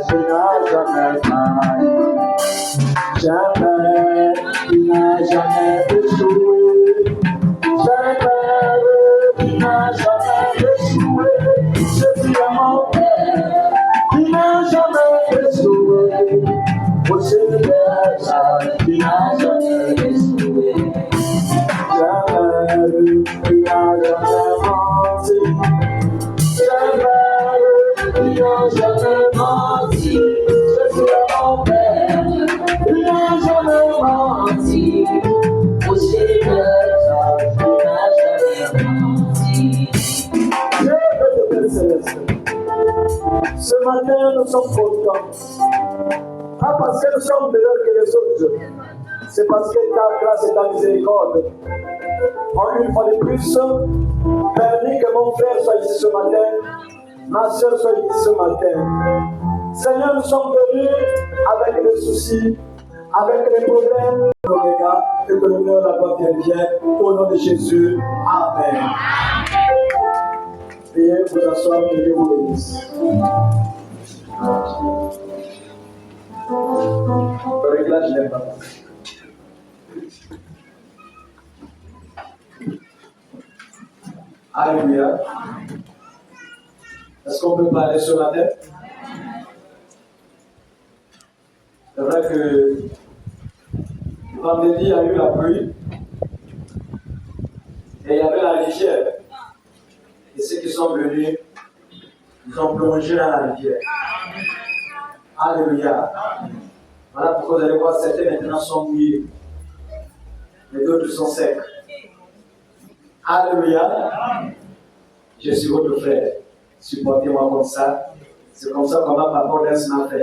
tu n'as jamais failli. Jamais, tu n'as jamais échoué. Jamais, tu n'as jamais échoué. Je suis à mon père, tu n'as jamais échoué. Au Seigneur, tu n'as jamais échoué. Jamais, tu n'as jamais menti. Jamais, tu n'as jamais menti. Je suis à mon père, tu n'as jamais menti. Au Seigneur, tu n'as jamais menti. Dieu de Père Céleste, ce matin nous sommes contents. Pas parce que nous sommes meilleurs que les autres, c'est parce que ta grâce et ta miséricorde ont une fois de plus permis que mon frère soit ici ce matin, ma soeur soit ici ce matin. Seigneur, nous sommes venus avec des soucis, avec des problèmes, et que l'honneur la gloire vienne au nom de Jésus. Amen. Veuillez vous asseoir, que Dieu vous bénisse. Le réglage n'est pas. Alléluia. Est-ce qu'on peut parler sur la tête? C'est vrai que vendredi, il y a eu la pluie et il y avait la rivière. Et ceux qui sont venus, ils ont plongé dans la rivière. Alléluia. Voilà pourquoi vous allez voir, certains maintenant sont mouillés, mais d'autres sont secs. Alléluia. Je suis votre frère. Supportez-moi comme ça. C'est comme ça qu'on va parler d'un ce matin.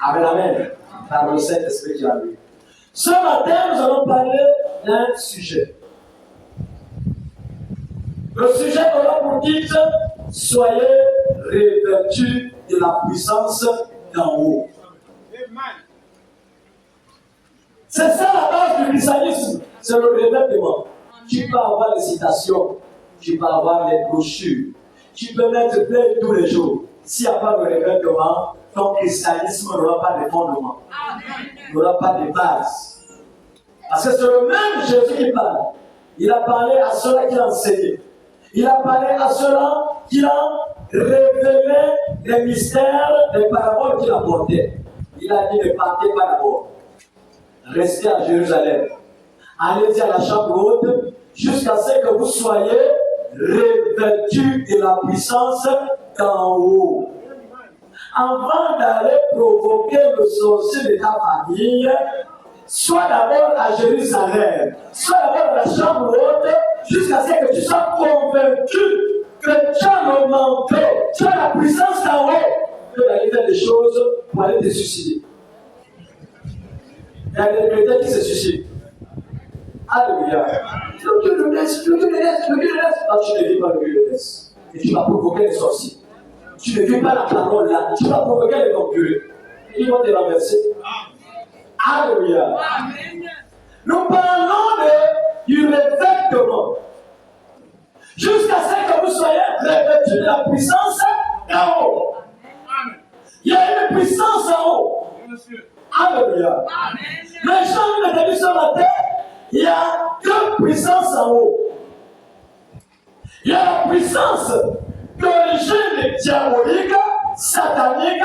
Amen, amen. Par le Saint-Esprit qui a vu. Ce matin, nous allons parler d'un sujet. Le sujet qu'on a pour titre, soyez revêtus de la puissance d'en haut. C'est ça la base du christianisme, c'est le revêtement. Tu peux avoir les citations, tu peux avoir les brochures, tu peux mettre plein tous les jours. S'il n'y a pas de revêtement, ton christianisme n'aura pas de fondement, n'aura pas de base. Parce que c'est le même Jésus qui parle. Il a parlé à ceux-là qui ont enseigné. Il a parlé à ceux-là qui ont révélé les mystères, les paraboles qu'il a portées. Il a dit ne partez pas d'abord. Restez à Jérusalem. Allez-y à la chambre haute jusqu'à ce que vous soyez revêtus de la puissance d'en haut. Avant d'aller provoquer le sorcier de ta famille, sois d'abord à Jérusalem, sois d'abord à la chambre haute jusqu'à ce que tu sois convaincu que tu as le manteau, tu as la puissance d'en haut de aller faire des choses pour aller te suicider. Il y a des chrétiens qui se suicident. Alléluia. Le Dieu le laisse, le Dieu le laisse, le Dieu le laisse. Non, tu ne vis pas le Dieu le laisse. Et tu vas provoquer les sorciers. Tu ne vis pas la parole là. Tu vas provoquer les concurrents. Ils vont te renverser. Alléluia. Nous parlons du revêtement. Jusqu'à ce que vous soyez revêtus de la puissance en haut. Il y a une puissance en haut. Alléluia. Mais Jean nous a dit ce matin, il y a deux puissances en haut. Il y a la puissance d'origine diabolique, satanique,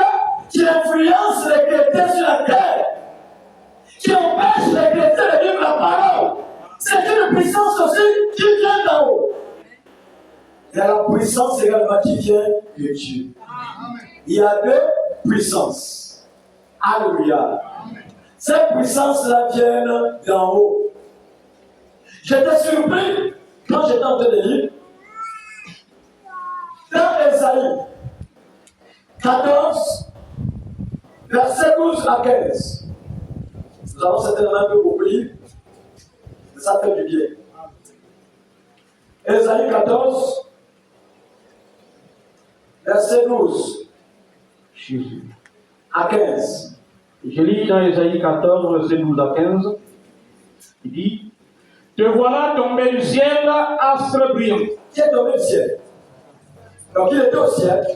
qui influence les chrétiens sur la terre, qui empêche les chrétiens de vivre la parole. C'est une puissance aussi qui vient d'en haut. Il y a la puissance également qui vient de Dieu. Il y a deux puissances. Alléluia. Ces puissances-là viennent d'en haut. J'étais surpris quand j'étais en train de lire dans Ésaïe 14, verset 12 à 15. Nous avons certainement un peu oublié, mais ça fait du bien. Ésaïe 14, verset 12 à 15. Je lis dans Ésaïe 14, verset 12 à 15. Il dit: te voilà tombé du ciel, astre brillant. Qui est tombé du ciel? Donc il était au ciel.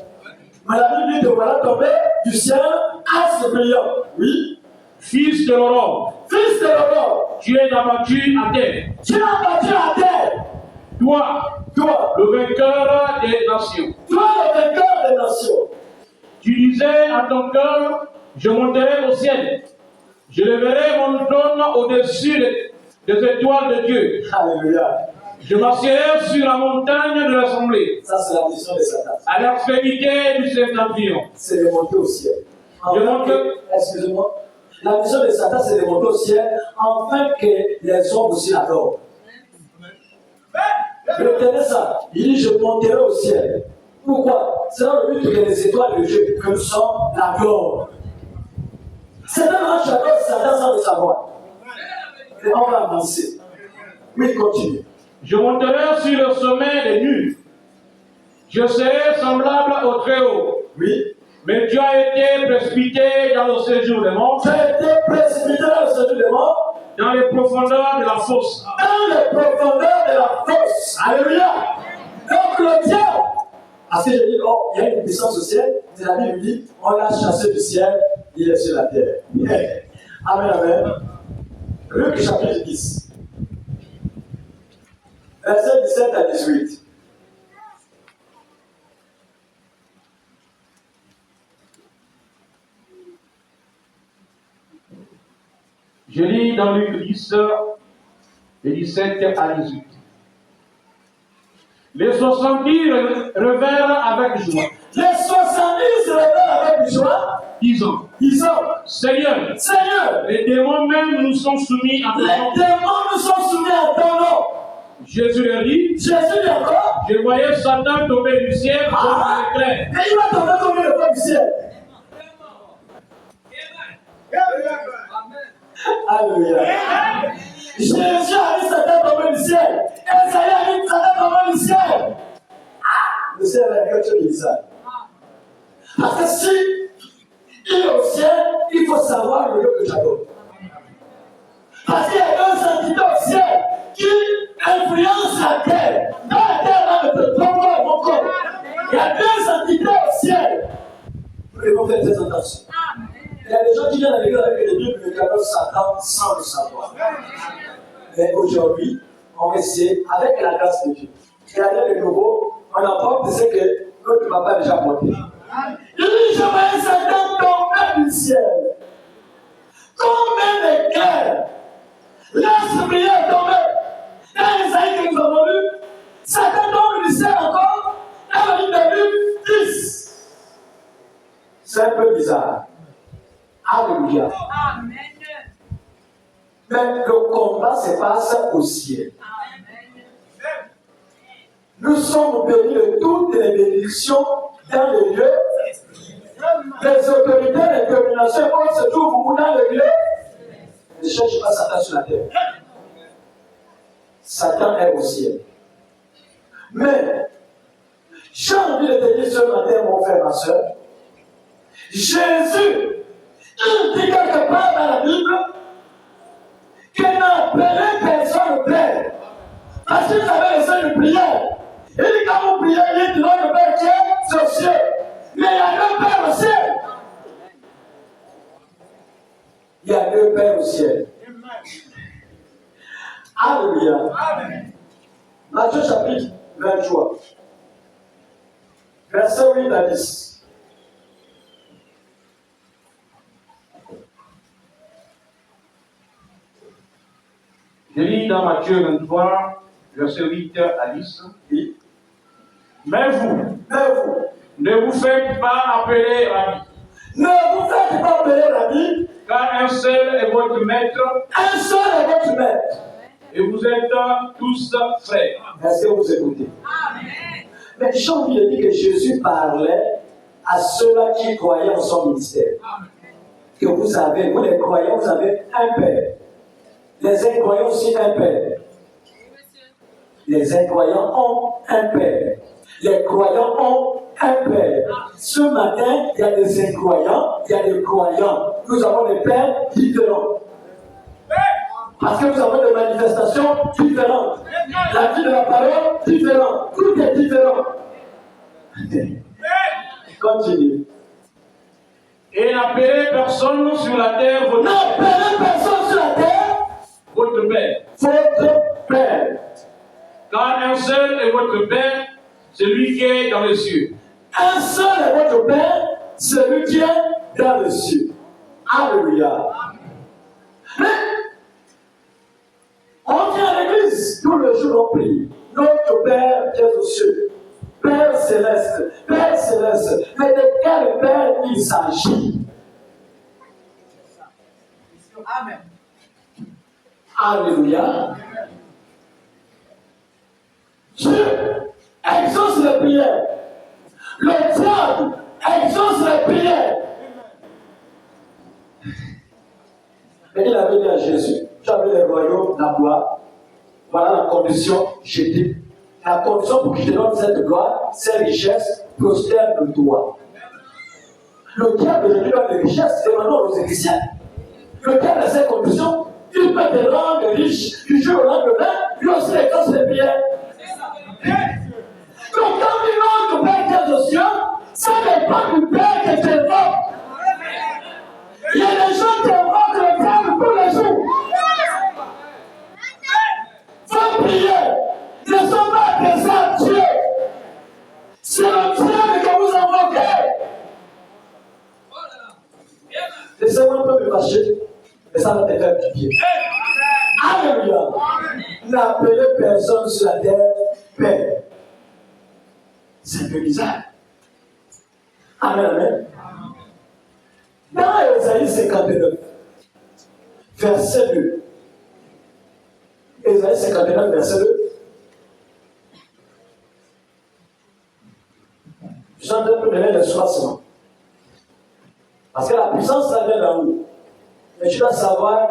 Mais la Bible dit: te voilà tombé du ciel, astre brillant. Oui. Fils de l'aurore, Fils de l'aurore, tu es abattu à terre. tu es abattu à terre. Toi, Toi, le vainqueur des nations. toi le vainqueur des nations. Tu disais à ton cœur, je monterai au ciel. Je leverai mon trône au-dessus des étoiles de Dieu. Alléluia. Je m'assieds sur la montagne de l'assemblée, Ça, c'est la mission de Satan. à l'extrémité du septentrion. C'est de monter au ciel. Je monte. Excusez-moi. La mission de Satan, c'est de monter au ciel, afin que les hommes aussi l'adorent. Retenez ça. Il dit, je monterai au ciel. Pourquoi? C'est dans le but que les étoiles de Dieu, que nous sommes, l'adorent. C'est tellement j'adore Satan sans le savoir. Et on va avancer. Oui, continue. Je monterai sur le sommet des nues. Je serai semblable au Très-Haut. Oui. Mais tu as été précipité dans le séjour des morts. Tu as été précipité dans le séjour des morts. Dans les profondeurs de la fosse. Dans les profondeurs de la fosse. Alléluia. Donc le diable. Parce que je dis, oh, il y a une puissance au ciel. La Bible dit, on l'a chassé du ciel, il est sur la terre. Amen, amen. Luc chapitre 10. Versets 17 à 18. Je lis dans Luc 10, de 17 à 18. Les 70 revinrent avec joie. Les 70 revinrent avec joie. Disant, Seigneur, les démons même nous sont soumis à ton nom. Les démons nous sont soumis à ton nom. Jésus leur dit, je voyais Satan tomber du ciel comme un éclair. Et il va tomber comme le feu du ciel. Alléluia. Jésus a dit Satan tomber du ciel. Esaïe a dit Satan tomber du ciel. Le ciel est quelque chose de ça. Parce que si il est au ciel, il faut savoir le lieu que j'adore. Parce qu'il y a deux entités au ciel qui influencent la terre. Dans la terre, là, ton corps, mon corps. Il y a deux entités au ciel. Nous devons faire très attention. Il y a des gens qui viennent à l'église avec les Bibles de Carlos Satan sans le savoir. Mais aujourd'hui, on va essayer, avec la grâce de Dieu, regardez de nouveau, on apporte ce que notre papa a déjà apporté. Il dit, je voyais Satan tomber du ciel, comme un éclair. L'astre brillant tombé. Dans Esaïe que nous avons lu, Satan tombe du ciel encore, dans le livre de Luc 10. C'est un peu bizarre. Alléluia. Amen. Mais le combat se passe au ciel. Amen. Nous sommes bénis de toutes les bénédictions dans les lieux. Les autorités, les dominations, on se trouve dans les lieux. Ne cherche pas Satan sur la terre. Satan est au ciel. Mais, j'ai envie de te dire ce matin, mon frère, ma soeur, Jésus, il dit quelque part dans la Bible qu'il n'a appelé personne au Père. Parce qu'il avait laissé une prière. Il dit quand vous priez, il dit notre Père qui est au ciel. Mais il y a deux Pères au ciel. Il y a deux Pères au ciel. Alléluia. Matthieu chapitre 23. Verset 8 à 10. Je lis dans Matthieu 23, verset 8 à 10. Oui. Mais vous, ne vous faites pas appeler Rabbi. Ne vous faites pas appeler Rabbi. Car un seul est votre maître. Un seul est votre maître. Et vous êtes tous frères. Est-ce que vous écoutez? Amen. Mais j'ai envie de dire que Jésus parlait à ceux-là qui croyaient en son ministère. Amen. Que vous avez, vous les croyants, vous avez un Père. Les incroyants aussi un Père. Les incroyants ont un Père. Les croyants ont un Père. Ce matin, il y a des incroyants, il y a des croyants. Nous avons des pères différents. Parce que nous avons des manifestations différentes. La vie de la parole différente. Tout est différent. Continue. Et n'appelez personne sur la terre votre père. N'appelez personne sur la terre Votre père. votre Père. Car un seul est votre Père, celui qui est dans les cieux. Un seul est votre Père, celui qui est dans les cieux. Alléluia. Mais on vient à l'église tous les jours, on prie. Notre Père qui est aux cieux. Père céleste, Père céleste. Mais de quel Père il s'agit? Amen. Alléluia. Dieu exauce les prières. Le diable exauce les prières. Mais il avait dit à Jésus, tu avais les royaumes, la gloire. Voilà la condition, je dis. La condition pour que je te donne cette gloire, ces richesses, prospère de toi. Le diable lui donne les richesses, demandons aux Égyptiens. Le diable a ces conditions, il peut te rendre riche du jour au lendemain, lui aussi exauce les prières. Donc quand il notre Père qui est aux cieux, ça n'est pas du Père que tu invoques. Il y a des gens qui invoquent le Père tous les jours. Vos prières ne sont pas adressées à Dieu. C'est le Dieu que vous invoquez. Laissez-moi un peu me fâcher, mais ça va te faire du bien. Alléluia. N'appelez personne sur la terre Père. C'est un peu bizarre. Amen, amen. Dans Ésaïe 59, verset 2. Ésaïe 59, verset 2. Je suis en train de donner le soissement. Parce que la puissance, ça vient d'en haut. Mais tu dois savoir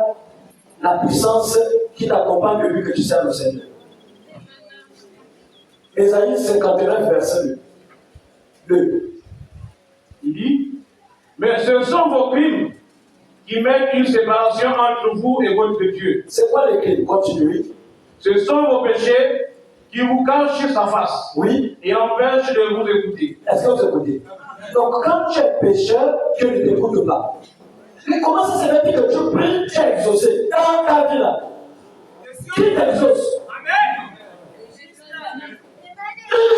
la puissance qui t'accompagne depuis que tu sers le Seigneur. Ésaïe 59, verset 2. Il dit, mais ce sont vos crimes qui mettent une séparation entre vous et votre Dieu. C'est quoi les crimes? Continue. Ce sont vos péchés qui vous cachent sa face. Oui. Et empêchent de vous écouter. Est-ce que vous écoutez? Donc quand tu es pécheur, Dieu ne t'écoute pas. Mais comment ça se fait que tu pries, tu es exaucé dans ta vie là? Qui t'exauce?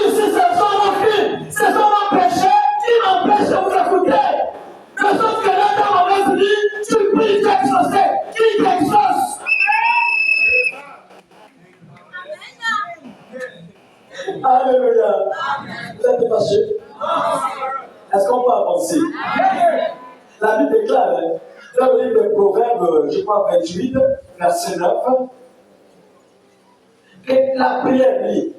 Ce sont vos crimes, ce sont vos péchés qui m'empêchent de vous écouter. De sorte que là, dans ma vie, tu pries, tu es exaucé. Qui t'exauce? Alléluia. Vous êtes fâchés? Est-ce qu'on peut avancer? La Bible déclare, dans le livre de Proverbes, je crois 28, verset 9, que la prière dit,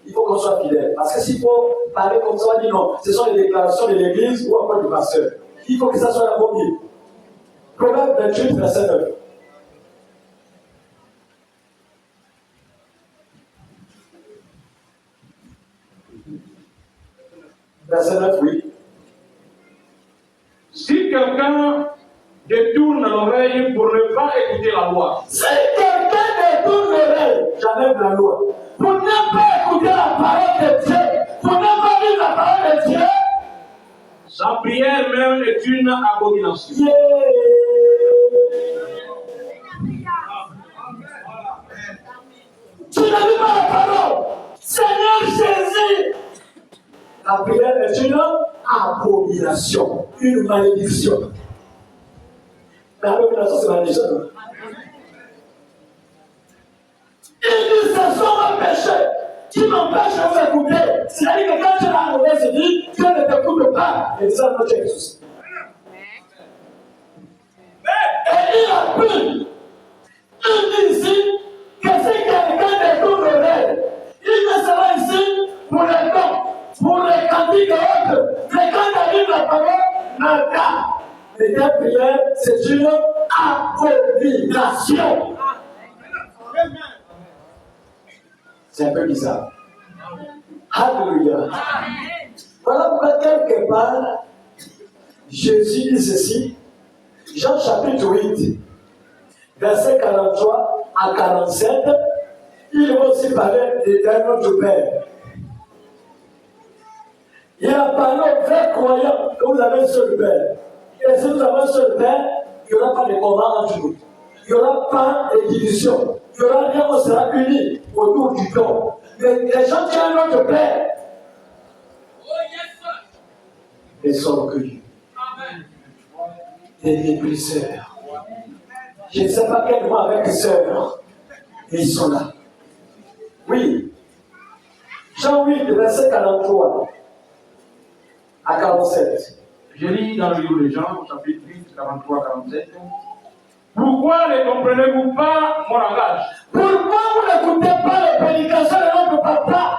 il faut qu'on soit fidèle. Parce que s'il faut parler comme ça, on dit non, ce sont les déclarations de l'église ou encore du pasteur. Il faut que ça soit la bonne Bible. Proverbe 28, verset 9. Verset 9, oui. Si quelqu'un détourne l'oreille pour ne pas écouter la loi, Si quelqu'un détourne l'oreille, j'enlève la loi, pour ne pas écouter la parole de Dieu, pour ne pas lire la parole de Dieu, sa prière même est une abomination. yeah. Tu n'as vu pas la parole. Seigneur Jésus, la prière est une abomination, une malédiction. Mais abomination, c'est malédiction. Il dit, ce sont vos péchés qui m'empêchent de vous écouter. C'est-à-dire que quand tu as la mauvaise vie, Dieu ne t'écoute pas. Et ça, notre Jésus. Et il a pris. Il dit ici que si quelqu'un détourne l'oreille, il ne sera ici pour les dons, pour les cantiques et autres. Mais quand il arrive la parole, nada. Et ta prière, c'est une abomination. C'est un peu bizarre. Alléluia. Voilà pourquoi quelque part, Jésus dit ceci. Jean chapitre 8, verset 43 à 47, il va aussi parler de notre Père. Il a parlé aux vrais croyants que vous avez sur le Père. Et si nous avons un seul Père, il n'y aura pas de combat entre nous. Il n'y aura pas de division. Il n'y aura rien, on sera unis autour du don. Mais les gens qui ont notre Père, ils sont orgueilleux. Des mépriseurs. Je ne sais pas quel mot avec les sœurs. Mais ils sont là. Oui. Jean 8, verset 43 à 47. Je lis dans le livre de Jean, chapitre 8, 43-47. Pourquoi ne comprenez-vous pas mon langage? Pourquoi vous n'écoutez pas les prédications de notre papa?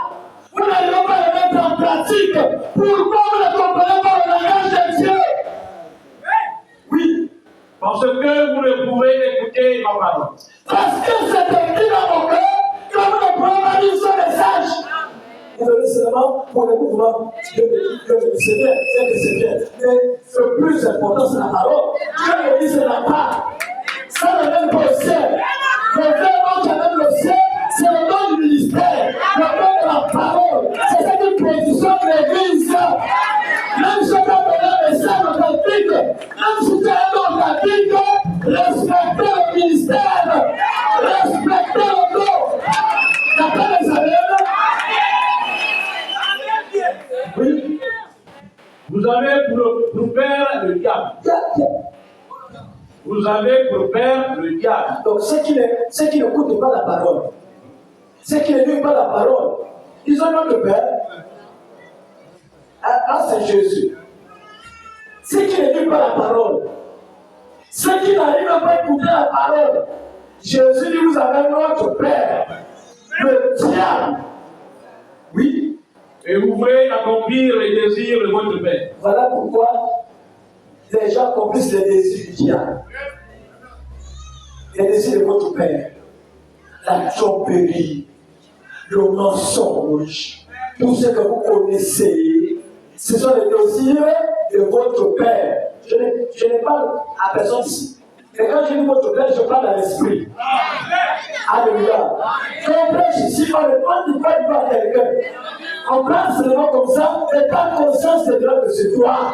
Vous n'arrivez pas à les mettre en pratique. Pourquoi vous ne comprenez pas le langage de Dieu? Oui. Parce que vous ne pouvez écouter ma parole. Parce que c'est écrit dans mon cœur que vous ne pouvez pas lire ce message. Vous venez seulement pour le mouvement. Dieu me dit que c'est bien, c'est que c'est bien. Mais le plus important, c'est la parole. Dieu me dit c'est la part. Ça ne donne pas au ciel. Le vrai nom qui amène le ciel, c'est le nom du ministère. Le nom de la parole. C'est cette position de l'église. Même si tu as donné un message authentique, même si tu as un nom authentique, respectez le ministère. Respectez le nom. Il n'y a pas des années. Oui. Vous avez pour père le diable. Vous avez pour père le diable. Donc ceux qui n'écoutent pas la parole, ceux qui ne lisent pas la parole, ils ont notre père. Ah, c'est Jésus. Ceux qui ne lisent pas la parole, ceux qui n'arrivent pas à écouter la parole, Jésus dit vous avez notre père, le diable. Oui. Et vous voulez accomplir les désirs de votre père. Voilà pourquoi les gens accomplissent les désirs du diable. Les désirs de votre père. La tromperie, le mensonge, tout ce que vous connaissez, ce sont les désirs de votre père. Je ne parle à personne ici. Et quand je dis votre père, je parle à l'esprit. Alléluia. Quand on prêche ici, on ne dit pas à quelqu'un. On prend seulement comme ça, et ta conscience te dira que c'est toi.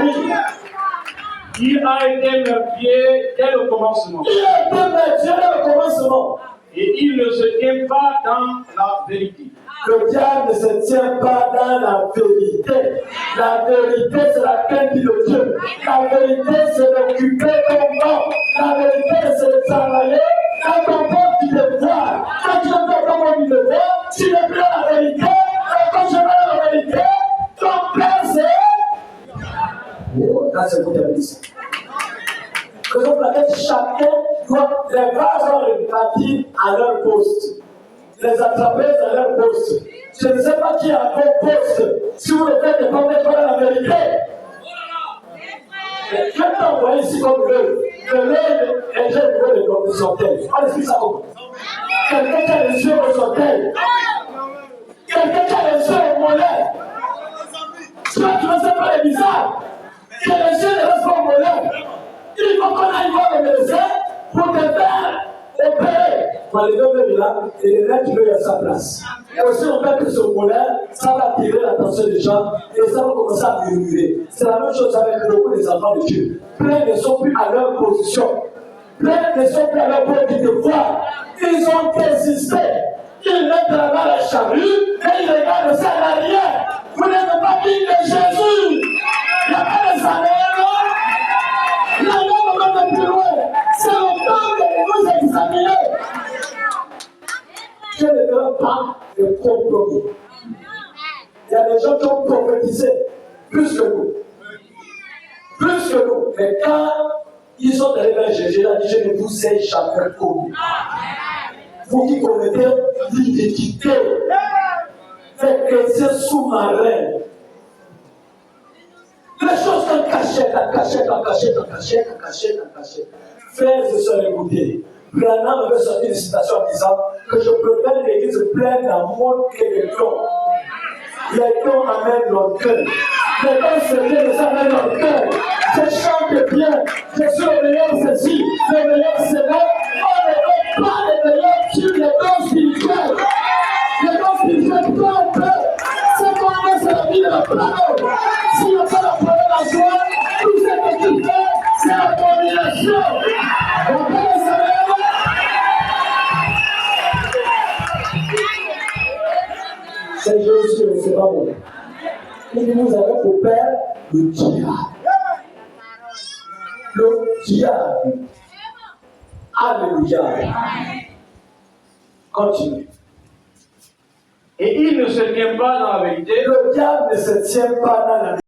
Oui. Il a été meurtrier dès le commencement. Il a été meurtrier dès le commencement. Et il ne se tient pas dans la vérité. Le diable ne se tient pas dans la vérité. La vérité, c'est la crainte de Dieu. La vérité, c'est d'occuper ton corps. La vérité, c'est de travailler. Quand ton corps, tu te vois. Quand tu ne fais pas comme tu te vois, tu n'es plus dans la vérité. Et quand je vais dans la vérité, ton père, c'est... Oh, là, c'est vous qui avez dit ça. Raison pour laquelle chacun doit, les vases doivent répartir à leur poste. Les attraper à leur poste. Je ne sais pas qui est à votre poste. Si vous ne faites pas mettre dans la vérité. Je t'ai envoyé ici comme l'œil. L'œil est déjà le niveau de son tel. On explique ça comment? Quelqu'un qui a les yeux au son tel. Quelqu'un qui a les yeux au mollet. Tu ne sais pas les bizarres. Que les yeux ne restent pas au mollet. Il faut qu'on aille voir le médecin pour te faire opérer. On va les donner là et les mettre l'œil à sa place. Et aussi, on fait que ce mollet, ça va attirer l'attention des gens et ça va commencer à murmurer. C'est la même chose avec beaucoup des enfants de Dieu. Plein ne sont plus à leur position. Plein ne sont plus à leur point de voir. Ils ont désisté. Ils mettent la main à la charrue et ils regardent ça à l'arrière. Vous n'êtes pas digne de Jésus. Il n'y a pas de salaire. La norme va plus loin. C'est le temps de nous examiner. Dieu ne fera pas de compromis. Il y a des gens qui ont prophétisé plus que nous. Plus que nous. Mais quand ils sont allés vers Jésus, il a dit, je ne vous ai jamais connu. Vous qui commettez l'iniquité, les chrétiens sous-marins. Les choses en cachette, en cachette, en cachette, en cachette, en cachette, en cachette. Frères et sœurs, écoutez. Branham avait sorti une citation en disant que je préfère l'église pleine d'amour que de dons. Les dons amènent leur cœur. Les dons sérieux les amènent leur cœur. Je chante bien. Je suis le meilleur ceci, le meilleur cela. On ne donne pas les meilleurs sur les dons spirituels. Les dons spirituels, peu à peu, c'est qu'on met, c'est la il est le plano. S'il n'y a pas la parole en soi, tout ce que tu fais, c'est abomination. On peut le savoir. C'est Josué, c'est pas bon. Il dit, vous avez pour père le diable. Le diable. Alléluia. Continue. Et il ne se tient pas dans la vérité. Le diable ne se tient pas dans la vérité.